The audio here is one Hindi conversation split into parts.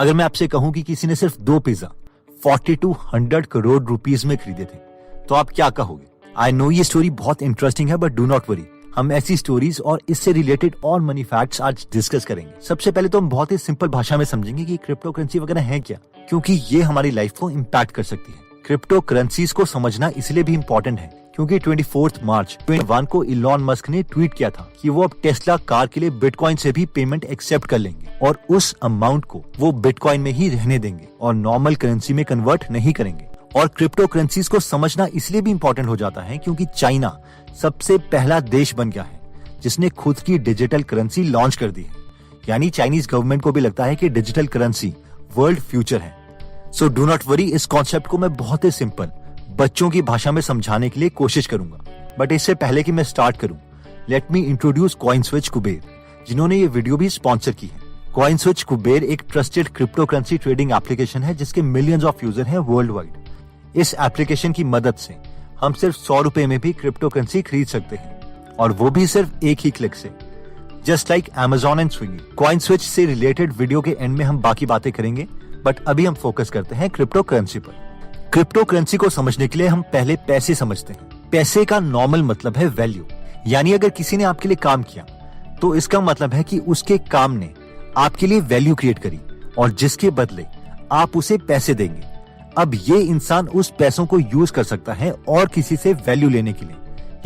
अगर मैं आपसे कहूं कि किसी ने सिर्फ 2 पिज्जा 4200 करोड़ रुपीस में खरीदे थे, तो आप क्या कहोगे? आई नो ये स्टोरी बहुत इंटरेस्टिंग है, बट डू नॉट वरी, हम ऐसी स्टोरीज और इससे रिलेटेड और मनी फैक्ट्स आज डिस्कस करेंगे। सबसे पहले तो हम बहुत ही सिंपल भाषा में समझेंगे कि क्रिप्टो करेंसी वगैरह है क्या, क्योंकि ये हमारी लाइफ को इम्पैक्ट कर सकती है। क्रिप्टो करेंसीज को समझना इसलिए भी इम्पोर्टेंट है क्योंकि 24 मार्च 2021 को इलॉन मस्क ने ट्वीट किया था कि वो अब टेस्ला कार के लिए बिटकॉइन से भी पेमेंट एक्सेप्ट कर लेंगे और उस अमाउंट को वो बिटकॉइन में ही रहने देंगे और नॉर्मल करेंसी में कन्वर्ट नहीं करेंगे। और क्रिप्टो करेंसीज को समझना इसलिए भी इम्पोर्टेंट हो जाता है क्योंकि चाइना सबसे पहला देश बन गया है जिसने खुद की डिजिटल करेंसी लॉन्च कर दी है। यानी चाइनीज गवर्नमेंट को भी लगता है कि डिजिटल करेंसी वर्ल्ड फ्यूचर है। सो डू नॉट वरी, इस कॉन्सेप्ट को मैं बहुत ही सिंपल बच्चों की भाषा में समझाने के लिए कोशिश करूंगा। बट इससे पहले कि मैं स्टार्ट करूं, let me introduce CoinSwitch Kuber, जिन्होंने ये वीडियो भी स्पॉन्सर की है। कॉइनस्विच कुबेर एक trusted crypto currency trading application है जिसके मिलियंस ऑफ यूजर हैं वर्ल्ड वाइड। इस एप्लीकेशन की मदद से हम सिर्फ 100 रुपए में भी क्रिप्टो करेंसी खरीद सकते हैं, और वो भी सिर्फ एक ही क्लिक से, just like Amazon and Swiggy. CoinSwitch से रिलेटेड वीडियो के एंड में हम बाकी बातें करेंगे, बट अभी हम फोकस करते हैं क्रिप्टो करेंसी पर। क्रिप्टो करेंसी को समझने के लिए हम पहले पैसे समझते हैं। पैसे का नॉर्मल मतलब है वैल्यू, यानी अगर किसी ने आपके लिए काम किया तो इसका मतलब है कि उसके काम ने आपके लिए वैल्यू क्रिएट करी और जिसके बदले आप उसे पैसे देंगे। अब ये इंसान उस पैसों को यूज कर सकता है और किसी से वैल्यू लेने के लिए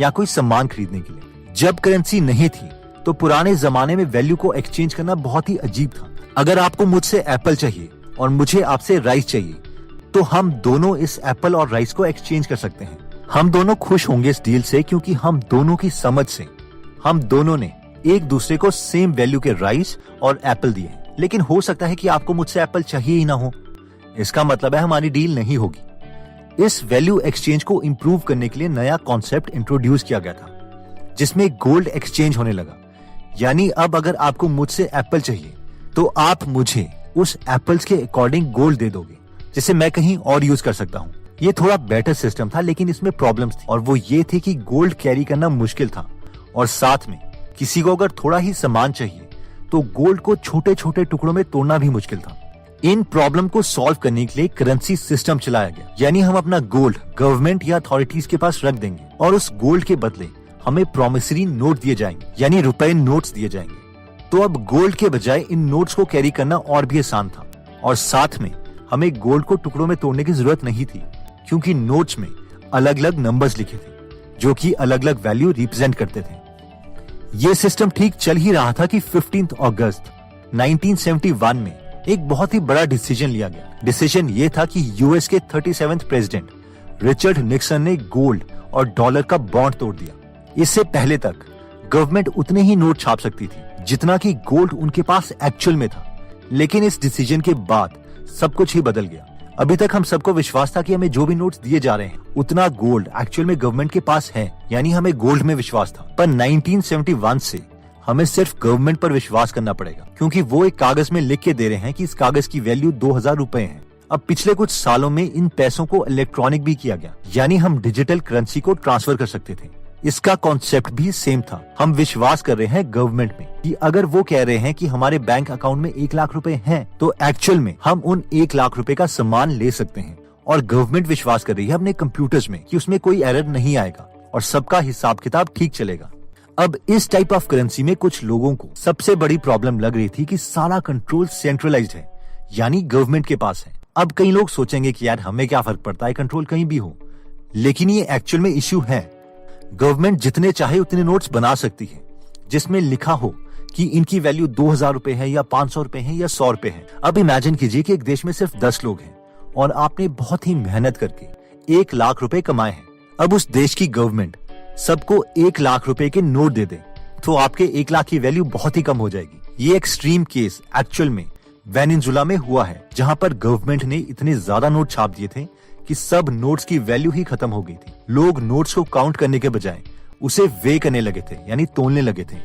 या कोई सामान खरीदने के लिए। जब करेंसी नहीं थी तो पुराने जमाने में वैल्यू को एक्सचेंज करना बहुत ही अजीब था। अगर आपको मुझसे एप्पल चाहिए और मुझे आपसे राइस चाहिए, तो हम दोनों इस एप्पल और राइस को एक्सचेंज कर सकते हैं। हम दोनों खुश होंगे इस डील से क्योंकि हम दोनों की समझ से हम दोनों ने एक दूसरे को सेम वैल्यू के राइस और एप्पल दिए हैं। लेकिन हो सकता है कि आपको मुझसे एप्पल चाहिए ही ना हो, इसका मतलब है हमारी डील नहीं होगी। इस वैल्यू एक्सचेंज को इम्प्रूव करने के लिए नया कॉन्सेप्ट इंट्रोड्यूस किया गया था जिसमें गोल्ड एक्सचेंज होने लगा। यानी अब अगर आपको मुझसे एप्पल चाहिए तो आप मुझे उस एप्पल्स के अकॉर्डिंग गोल्ड दे दोगे जिसे मैं कहीं और यूज कर सकता हूँ। ये थोड़ा बेटर सिस्टम था, लेकिन इसमें प्रॉब्लम्स थी, और वो ये थी कि गोल्ड कैरी करना मुश्किल था और साथ में किसी को अगर थोड़ा ही सामान चाहिए तो गोल्ड को छोटे छोटे टुकड़ों में तोड़ना भी मुश्किल था। इन प्रॉब्लम को सॉल्व करने के लिए करेंसी सिस्टम चलाया गया, यानी हम अपना गोल्ड गवर्नमेंट या अथॉरिटीज के पास रख देंगे और उस गोल्ड के बदले हमें प्रॉमिसरी नोट दिए जाएंगे, यानी रुपए नोट्स दिए जाएंगे। तो अब गोल्ड के बजाय इन नोट्स को कैरी करना और भी आसान था, और साथ में हमें गोल्ड को टुकड़ों में तोड़ने की जरूरत नहीं थी क्योंकि नोट्स में अलग अलग नंबर्स लिखे थे जो कि अलग अलग वैल्यू रिप्रेजेंट करते थे। ये सिस्टम ठीक चल ही रहा था कि 15 अगस्त 1971 में एक बहुत ही बड़ा डिसीजन लिया गया। डिसीजन ये था कि यूएस के 37वें प्रेसिडेंट रिचर्ड निक्सन ने गोल्ड और डॉलर का बॉन्ड तोड़ दिया। इससे पहले तक गवर्नमेंट उतने ही नोट छाप सकती थी जितना कि गोल्ड उनके पास एक्चुअल में था, लेकिन इस डिसीजन के बाद सब कुछ ही बदल गया। अभी तक हम सबको विश्वास था कि हमें जो भी नोट्स दिए जा रहे हैं उतना गोल्ड एक्चुअल में गवर्नमेंट के पास है, यानी हमें गोल्ड में विश्वास था। पर 1971 से हमें सिर्फ गवर्नमेंट पर विश्वास करना पड़ेगा क्योंकि वो एक कागज में लिख के दे रहे हैं कि इस कागज की वैल्यू 2000 रुपए है। अब पिछले कुछ सालों में इन पैसों को इलेक्ट्रॉनिक भी किया गया, यानी हम डिजिटल करेंसी को ट्रांसफर कर सकते थे। इसका कॉन्सेप्ट भी सेम था। हम विश्वास कर रहे हैं गवर्नमेंट में कि अगर वो कह रहे हैं कि हमारे बैंक अकाउंट में 1 लाख रुपए हैं, तो एक्चुअल में हम उन 1 लाख रुपए का सामान ले सकते हैं। और गवर्नमेंट विश्वास कर रही है अपने कंप्यूटर्स में कि उसमें कोई एरर नहीं आएगा और सबका हिसाब किताब ठीक चलेगा। अब इस टाइप ऑफ करेंसी में कुछ लोगों को सबसे बड़ी प्रॉब्लम लग रही थी कि सारा कंट्रोल सेंट्रलाइज्ड है, यानी गवर्नमेंट के पास है। अब कई लोग सोचेंगे कि यार हमें क्या फर्क पड़ता है, कंट्रोल कहीं भी हो, लेकिन ये एक्चुअल में इश्यू है। गवर्नमेंट जितने चाहे उतने नोट्स बना सकती है जिसमें लिखा हो कि इनकी वैल्यू 2000 रुपए है या 500 रुपए है या 100 रुपए है। अब इमेजिन कीजिए कि एक देश में सिर्फ 10 लोग हैं और आपने बहुत ही मेहनत करके 1 लाख रुपए कमाए हैं। अब उस देश की गवर्नमेंट सबको 1 लाख रुपए के नोट दे दे तो आपके 1 लाख की वैल्यू बहुत ही कम हो जाएगी। ये एक्सट्रीम केस एक्चुअल में वेनेजुएला में हुआ है, जहां पर गवर्नमेंट ने इतने ज्यादा नोट छाप दिए थे कि सब नोट्स की वैल्यू ही खत्म हो गई थी। लोग नोट्स को काउंट करने के बजाय उसे वे करने लगे थे, यानी तोलने लगे थे।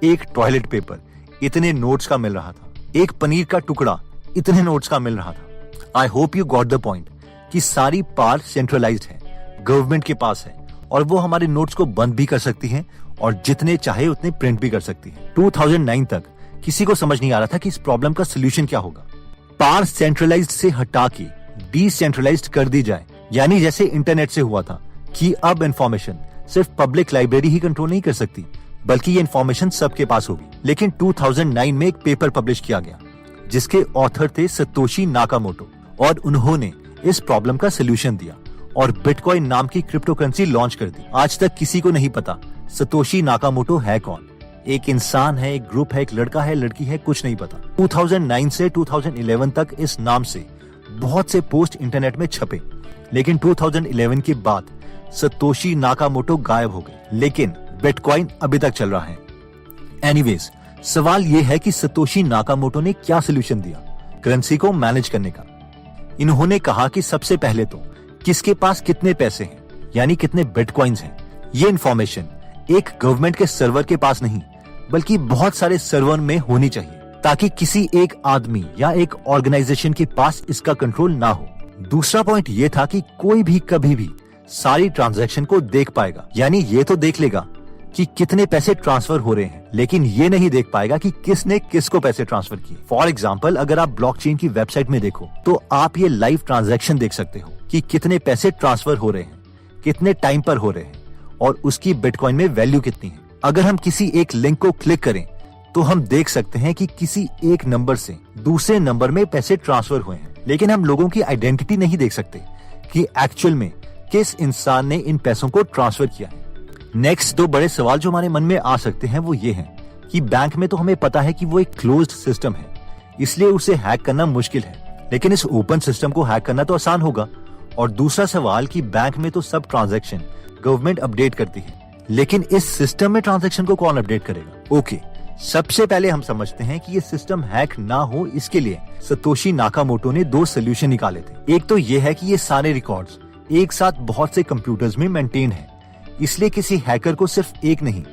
एक टॉयलेट पेपर इतने नोट्स का मिल रहा था, एक पनीर का टुकड़ा इतने नोट्स का मिल रहा था। I hope you got the point कि सारी पावर सेंट्रलाइज्ड है, गवर्नमेंट के पास है, और वो हमारे नोट्स को बंद भी कर सकती है और जितने चाहे उतने प्रिंट भी कर सकती है। 2009 तक किसी को समझ नहीं आ रहा था कि इस प्रॉब्लम का सोल्यूशन क्या होगा। पावर सेंट्रलाइज्ड से हटा के डिसेंट्रलाइज्ड कर दी जाए, यानी जैसे इंटरनेट से हुआ था कि अब इंफॉर्मेशन सिर्फ पब्लिक लाइब्रेरी ही कंट्रोल नहीं कर सकती, बल्कि ये इंफॉर्मेशन सबके पास होगी। लेकिन 2009 में एक पेपर पब्लिश किया गया जिसके ऑथर थे सतोशी नाकामोटो, और उन्होंने इस प्रॉब्लम का सोल्यूशन दिया और बिटकॉइन नाम की क्रिप्टो करेंसी लॉन्च कर दी। आज तक किसी को नहीं पता सतोशी नाकामोटो है कौन। एक इंसान है, एक ग्रुप है, एक लड़का है, लड़की है, कुछ नहीं पता। 2009 से 2011 तक इस नाम से बहुत से पोस्ट इंटरनेट में छपे, लेकिन 2011 के बाद सतोशी नाकामोटो गायब हो गए, लेकिन बिटकॉइन अभी तक चल रहा है। एनीवेज, सवाल ये है कि सतोशी नाकामोटो ने क्या सोल्यूशन दिया करेंसी को मैनेज करने का। इन्होंने कहा कि सबसे पहले तो किसके पास कितने पैसे हैं, यानी कितने बिटकॉइंस हैं, ये इन्फॉर्मेशन एक गवर्नमेंट के सर्वर के पास नहीं बल्कि बहुत सारे सर्वर में होनी चाहिए, ताकि किसी एक आदमी या एक ऑर्गेनाइजेशन के पास इसका कंट्रोल ना हो। दूसरा पॉइंट ये था कि कोई भी कभी भी सारी ट्रांजैक्शन को देख पाएगा, यानी ये तो देख लेगा कि कितने पैसे ट्रांसफर हो रहे हैं, लेकिन ये नहीं देख पाएगा कि किसने किसको पैसे ट्रांसफर किए। फॉर एग्जाम्पल, अगर आप ब्लॉकचेन की वेबसाइट में देखो तो आप ये लाइव ट्रांजैक्शन देख सकते हो कि कितने पैसे ट्रांसफर हो रहे हैं, कितने टाइम पर हो रहे हैं और उसकी बिटकॉइन में वैल्यू कितनी है। अगर हम किसी एक लिंक को क्लिक करें तो हम देख सकते हैं कि किसी एक नंबर से दूसरे नंबर में पैसे ट्रांसफर हुए हैं, लेकिन हम लोगों की आइडेंटिटी नहीं देख सकते कि एक्चुअल में किस इंसान ने इन पैसों को ट्रांसफर किया है। नेक्स्ट दो बड़े सवाल जो हमारे मन में आ सकते हैं वो ये हैं कि बैंक में तो हमें पता है कि वो एक क्लोज्ड सिस्टम है, इसलिए उसे हैक करना मुश्किल है, लेकिन इस ओपन सिस्टम को हैक करना तो आसान होगा। और दूसरा सवाल कि बैंक में तो सब ट्रांजैक्शन गवर्नमेंट अपडेट करती है, लेकिन इस सिस्टम में ट्रांजैक्शन को कौन अपडेट करेगा। ओके, सबसे पहले हम समझते हैं कि ये सिस्टम हैक ना हो, इसके लिए सतोशी नाकामोटो ने दो सोल्यूशन निकाले थे। एक तो ये है कि ये सारे रिकॉर्ड्स एक साथ बहुत से कंप्यूटर्स में मेंटेन है, इसलिए किसी हैकर को सिर्फ एक नहीं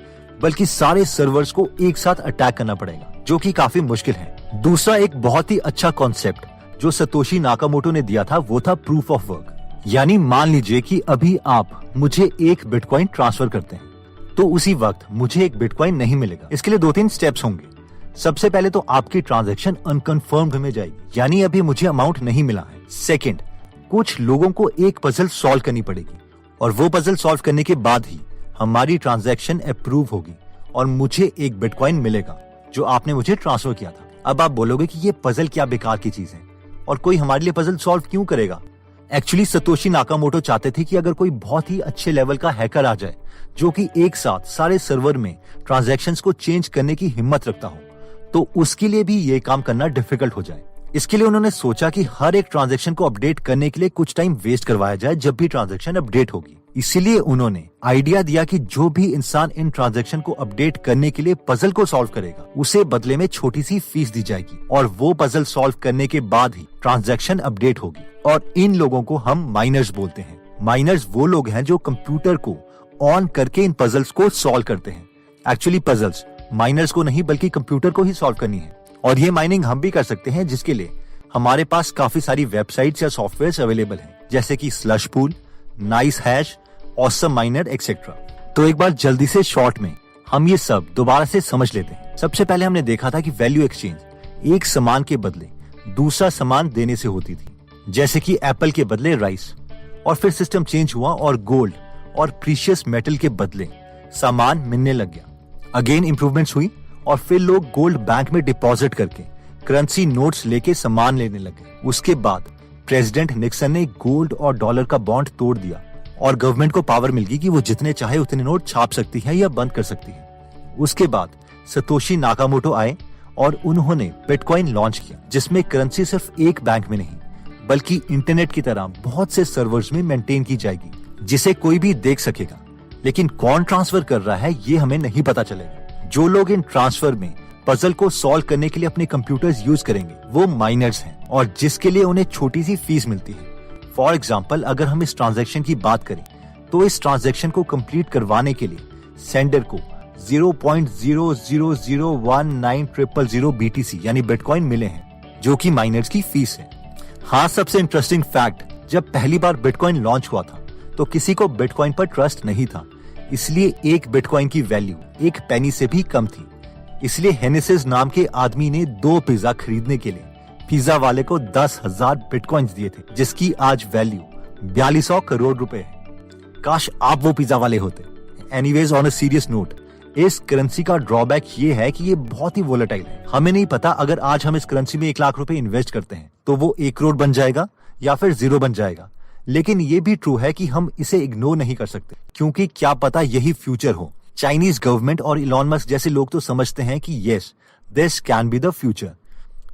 बल्कि सारे सर्वर्स को एक साथ अटैक करना पड़ेगा, जो कि काफी मुश्किल है। दूसरा एक बहुत ही अच्छा कॉन्सेप्ट जो सतोशी नाकामोटो ने दिया था वो था प्रूफ ऑफ वर्क, यानी मान लीजिए कि अभी आप मुझे एक बिटकॉइन ट्रांसफर करते हैं तो उसी वक्त मुझे एक बिटकॉइन नहीं मिलेगा। इसके लिए 2-3 स्टेप्स होंगे। सबसे पहले तो आपकी ट्रांजैक्शन अनकन्फर्म्ड में जाएगी, यानी अभी मुझे अमाउंट नहीं मिला है। सेकंड, कुछ लोगों को एक पजल सॉल्व करनी पड़ेगी और वो पजल सॉल्व करने के बाद ही हमारी ट्रांजैक्शन अप्रूव होगी और मुझे एक बिटकॉइन मिलेगा जो आपने मुझे ट्रांसफर किया था। अब आप बोलोगे कि ये पजल क्या बेकार की चीज है और कोई हमारे लिए पजल सॉल्व क्यों करेगा। एक्चुअली सतोशी नाकामोटो चाहते थे कि अगर कोई बहुत ही अच्छे लेवल का हैकर आ जाए जो कि एक साथ सारे सर्वर में ट्रांजैक्शंस को चेंज करने की हिम्मत रखता हो, तो उसके लिए भी ये काम करना डिफिकल्ट हो जाए। इसके लिए उन्होंने सोचा कि हर एक ट्रांजैक्शन को अपडेट करने के लिए कुछ टाइम वेस्ट करवाया जाए जब भी ट्रांजैक्शन अपडेट होगी। इसीलिए उन्होंने आइडिया दिया कि जो भी इंसान इन ट्रांजैक्शन को अपडेट करने के लिए पजल को सॉल्व करेगा उसे बदले में छोटी सी फीस दी जाएगी और वो पजल सॉल्व करने के बाद ही ट्रांजैक्शन अपडेट होगी। और इन लोगों को हम माइनर्स बोलते हैं। माइनर्स वो लोग हैं जो कंप्यूटर को ऑन करके इन पजल्स को सॉल्व करते हैं। एक्चुअली पजल्स माइनर्स को नहीं बल्कि कंप्यूटर को ही सॉल्व करनी है, और ये माइनिंग हम भी कर सकते हैं, जिसके लिए हमारे पास काफी सारी वेबसाइट्स या सॉफ्टवेयर अवेलेबल हैं, जैसे कि Slush Pool, NiceHash, Awesome Miner etcetera. तो एक बार जल्दी से शॉर्ट में हम ये सब दोबारा से समझ लेते हैं। सबसे पहले हमने देखा था कि वैल्यू एक्सचेंज एक सामान के बदले दूसरा सामान देने से होती थी, जैसे कि एप्पल के बदले राइस, और फिर सिस्टम चेंज हुआ और गोल्ड और प्रीशियस मेटल के बदले सामान मिलने लग गया। अगेन इंप्रूवमेंट्स हुई और फिर लोग गोल्ड बैंक में डिपॉजिट करके करेंसी नोट्स लेके सामान लेने लगे। उसके बाद प्रेसिडेंट निक्सन ने गोल्ड और डॉलर का बॉन्ड तोड़ दिया और गवर्नमेंट को पावर मिल गई कि वो जितने चाहे उतने नोट छाप सकती है या बंद कर सकती है। उसके बाद सतोशी नाकामोटो आए और उन्होंने बिटकॉइन लॉन्च किया, जिसमें करेंसी सिर्फ एक बैंक में नहीं बल्कि इंटरनेट की तरह बहुत से सर्वर्स में मेंटेन की जाएगी, जिसे कोई भी देख सकेगा। लेकिन कौन ट्रांसफर कर रहा है ये हमें नहीं पता चलेगा। जो लोग इन ट्रांसफर में पजल को सॉल्व करने के लिए अपने कंप्यूटर्स यूज करेंगे वो माइनर्स हैं, और जिसके लिए उन्हें छोटी सी फीस मिलती है। फॉर एग्जाम्पल, अगर हम इस ट्रांजैक्शन की बात करें तो इस ट्रांजैक्शन को कंप्लीट करवाने के लिए सेंडर को 0.0001900 BTC यानी बिटकॉइन मिले हैं, जो कि माइनर्स की फीस है। हाँ, सबसे इंटरेस्टिंग फैक्ट, जब पहली बार बिटकॉइन लॉन्च हुआ था तो किसी को बिटकॉइन पर ट्रस्ट नहीं था, इसलिए एक बिटकॉइन की वैल्यू एक पेनी से भी कम थी। इसलिए हेनेसिस नाम के आदमी ने 2 पिज्जा खरीदने के लिए पिज्जा वाले को 10,000 बिटकॉइंस दिए थे, जिसकी आज वैल्यू 4200 करोड़ रुपए है। काश आप वो पिज्जा वाले होते। Anyways, on a serious note, इस करेंसी का ड्रॉबैक ये है कि ये बहुत ही वोलेटाइल है। हमें नहीं पता अगर आज हम इस करेंसी में 1 लाख रुपए इन्वेस्ट करते हैं तो वो 1 करोड़ बन जाएगा या फिर 0 बन जाएगा। लेकिन ये भी ट्रू है कि हम इसे इग्नोर नहीं कर सकते, क्योंकि क्या पता यही फ्यूचर हो। चाइनीज गवर्नमेंट और इलॉन मस्क जैसे लोग तो समझते हैं कि yes, this can be the future.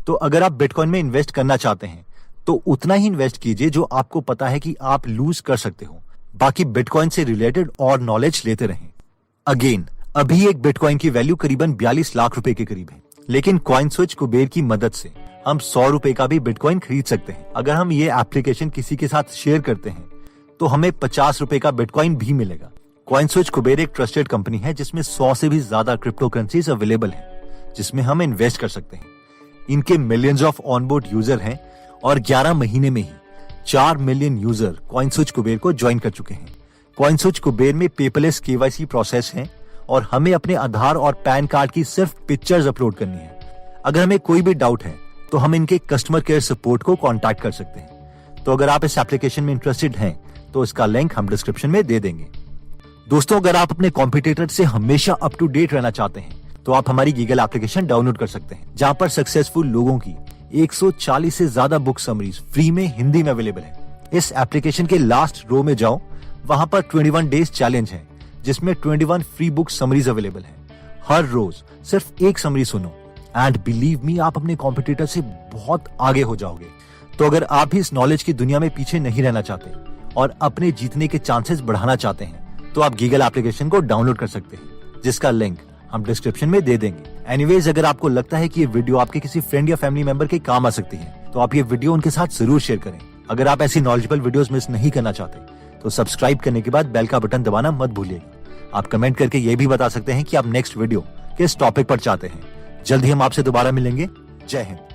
तो अगर आप बिटकॉइन में इन्वेस्ट करना चाहते हैं तो उतना ही इन्वेस्ट कीजिए जो आपको पता है कि आप लूज कर सकते हो। बाकी बिटकॉइन से रिलेटेड और नॉलेज लेते रहें। अगेन, अभी एक बिटकॉइन की वैल्यू करीबन 42 लाख रुपए के करीब है, लेकिन कॉइनस्विच कुबेर की मदद से हम 100 रुपए का भी बिटकॉइन खरीद सकते हैं। अगर हम ये एप्लीकेशन किसी के साथ शेयर करते हैं तो हमें 50 रुपए का बिटकॉइन भी मिलेगा। कॉइनस्विच कुबेर एक ट्रस्टेड कंपनी है जिसमें 100 से भी ज्यादा क्रिप्टो करेंसीज अवेलेबल है, जिसमें हम इन्वेस्ट कर सकते हैं। इनके मिलियंस ऑफ ऑनबोर्ड यूजर हैं और 11 महीने में ही 4 मिलियन यूजर कॉइनस्विच कुबेर को ज्वाइन कर चुके हैं। कॉइनस्विच कुबेर में पेपरलेस केवाईसी प्रोसेस है और हमें अपने आधार और पैन कार्ड की सिर्फ पिक्चर्स अपलोड करनी है। अगर हमें कोई भी डाउट है तो हम इनके कस्टमर केयर सपोर्ट को कांटेक्ट कर सकते हैं। तो अगर आप इस एप्लीकेशन में इंटरेस्टेड हैं तो इसका लिंक हम डिस्क्रिप्शन में दे देंगे। दोस्तों, अगर आप अपने कॉम्पिटिटर से हमेशा अप टू डेट रहना चाहते हैं तो आप हमारी गीगल एप्लीकेशन डाउनलोड कर सकते हैं, जहां पर सक्सेसफुल लोगों की 140 से ज्यादा बुक समरीज फ्री में हिंदी में अवेलेबल है। इस एप्लीकेशन के लास्ट रो में जाओ, वहां पर 21 डेज चैलेंज है जिसमें 21 फ्री बुक समरीज अवेलेबल है। हर रोज सिर्फ एक समरी सुनो एंड बिलीव मी, आप अपने कॉम्पिटिटर से बहुत आगे हो जाओगे। तो अगर आप भी इस नॉलेज की दुनिया में पीछे नहीं रहना चाहते और अपने जीतने के चांसेस बढ़ाना चाहते हैं तो आप गीगल एप्लीकेशन को डाउनलोड कर सकते हैं, जिसका लिंक हम डिस्क्रिप्शन में दे देंगे। एनीवेज, अगर आपको लगता है कि ये वीडियो आपके किसी फ्रेंड या फैमिली मेंबर के काम आ सकती है तो आप ये वीडियो उनके साथ जरूर शेयर करें। अगर आप ऐसी नॉलेजेबल वीडियोस मिस नहीं करना चाहते तो सब्सक्राइब करने के बाद बेल का बटन दबाना मत भूलिएगा। आप कमेंट करके ये भी बता सकते हैं कि आप नेक्स्ट वीडियो किस टॉपिक पर चाहते हैं। जल्द ही हम आपसे दोबारा मिलेंगे। जय हिंद।